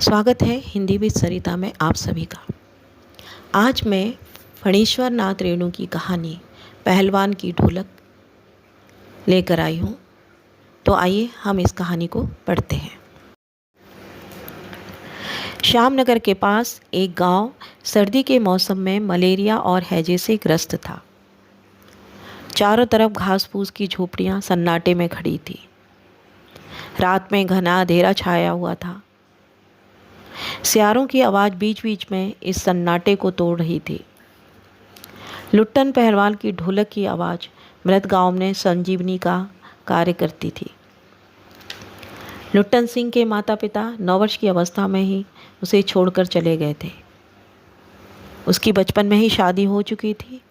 स्वागत है हिंदी विद सरिता में आप सभी का। आज मैं फणीश्वर नाथ रेणु की कहानी पहलवान की ढोलक लेकर आई हूँ। तो आइए हम इस कहानी को पढ़ते हैं। श्यामनगर के पास एक गांव सर्दी के मौसम में मलेरिया और हैजे से ग्रस्त था। चारों तरफ घास फूस की झोपड़ियाँ सन्नाटे में खड़ी थी। रात में घना अंधेरा छाया हुआ था। सियारों की आवाज़ बीच बीच में इस सन्नाटे को तोड़ रही थी। लुट्टन पहलवान की ढोलक की आवाज़ मृत गांव में संजीवनी का कार्य करती थी। लुट्टन सिंह के माता पिता 9 वर्ष की अवस्था में ही उसे छोड़कर चले गए थे। उसकी बचपन में ही शादी हो चुकी थी,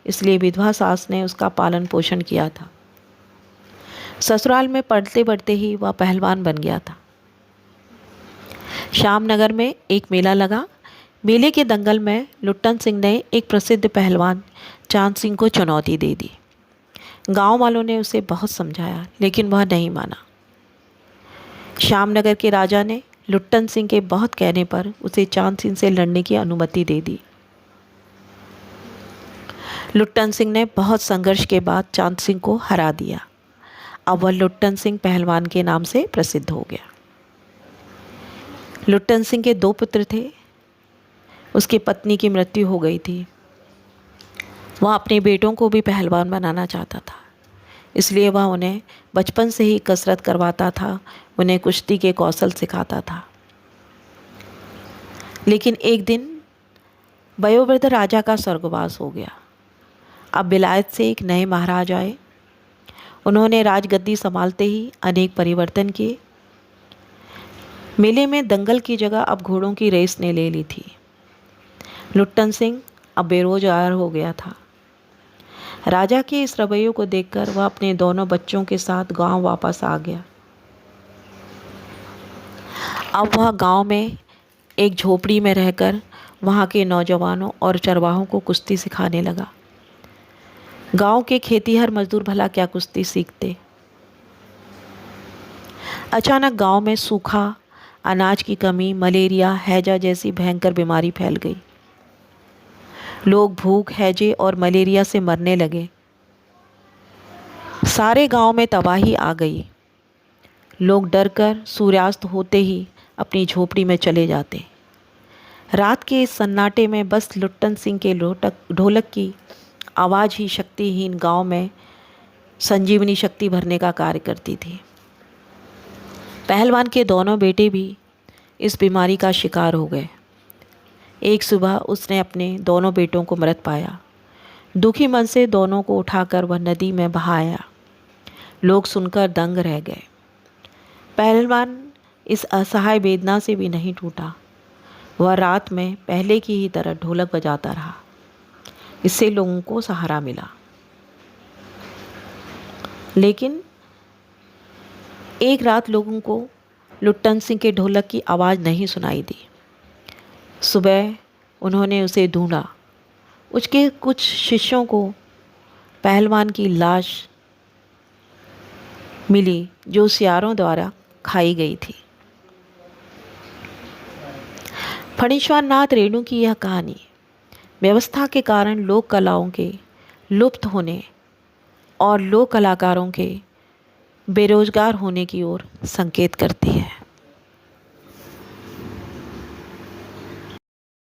इसलिए विधवा सास ने उसका पालन पोषण किया था। ससुराल में पढ़ते पढ़ते ही वह पहलवान बन गया था। श्यामनगर में एक मेला लगा। मेले के दंगल में लुट्टन सिंह ने एक प्रसिद्ध पहलवान चांद सिंह को चुनौती दे दी। गांव वालों ने उसे बहुत समझाया, लेकिन वह नहीं माना। श्यामनगर के राजा ने लुट्टन सिंह के बहुत कहने पर उसे चांद सिंह से लड़ने की अनुमति दे दी। लुट्टन सिंह ने बहुत संघर्ष के बाद चांद सिंह को हरा दिया। अब वह लुट्टन सिंह पहलवान के नाम से प्रसिद्ध हो गया। लुट्टन सिंह के 2 पुत्र थे। उसकी पत्नी की मृत्यु हो गई थी। वह अपने बेटों को भी पहलवान बनाना चाहता था, इसलिए वह उन्हें बचपन से ही कसरत करवाता था, उन्हें कुश्ती के कौशल सिखाता था। लेकिन एक दिन वयोवृद्ध राजा का स्वर्गवास हो गया। अब विलायत से एक नए महाराज आए। उन्होंने राजगद्दी संभालते ही अनेक परिवर्तन किए। मेले में दंगल की जगह अब घोड़ों की रेस ने ले ली थी। लुट्टन सिंह अब बेरोजगार हो गया था। राजा के इस रवैये को देखकर वह अपने दोनों बच्चों के साथ गांव वापस आ गया। अब वह गांव में एक झोपड़ी में रहकर वहां के नौजवानों और चरवाहों को कुश्ती सिखाने लगा। गांव के खेतीहर मजदूर भला क्या कुश्ती सीखते। अचानक गांव में सूखा, अनाज की कमी, मलेरिया, हैजा जैसी भयंकर बीमारी फैल गई। लोग भूख, हैजे और मलेरिया से मरने लगे। सारे गांव में तबाही आ गई। लोग डरकर सूर्यास्त होते ही अपनी झोपड़ी में चले जाते। रात के इस सन्नाटे में बस लुट्टन सिंह के ढोलक की आवाज़ ही शक्तिहीन गांव में संजीवनी शक्ति भरने का कार्य करती थी। पहलवान के दोनों बेटे भी इस बीमारी का शिकार हो गए। एक सुबह उसने अपने दोनों बेटों को मृत पाया। दुखी मन से दोनों को उठाकर वह नदी में बहाया। लोग सुनकर दंग रह गए। पहलवान इस असहाय वेदना से भी नहीं टूटा। वह रात में पहले की ही तरह ढोलक बजाता रहा। इससे लोगों को सहारा मिला। लेकिन एक रात लोगों को लुट्टन सिंह के ढोलक की आवाज़ नहीं सुनाई दी। सुबह उन्होंने उसे ढूंढा। उसके कुछ शिष्यों को पहलवान की लाश मिली, जो सियारों द्वारा खाई गई थी। फणीश्वर नाथ रेणु की यह कहानी व्यवस्था के कारण लोक कलाओं के लुप्त होने और लोक कलाकारों के बेरोजगार होने की ओर संकेत करती है।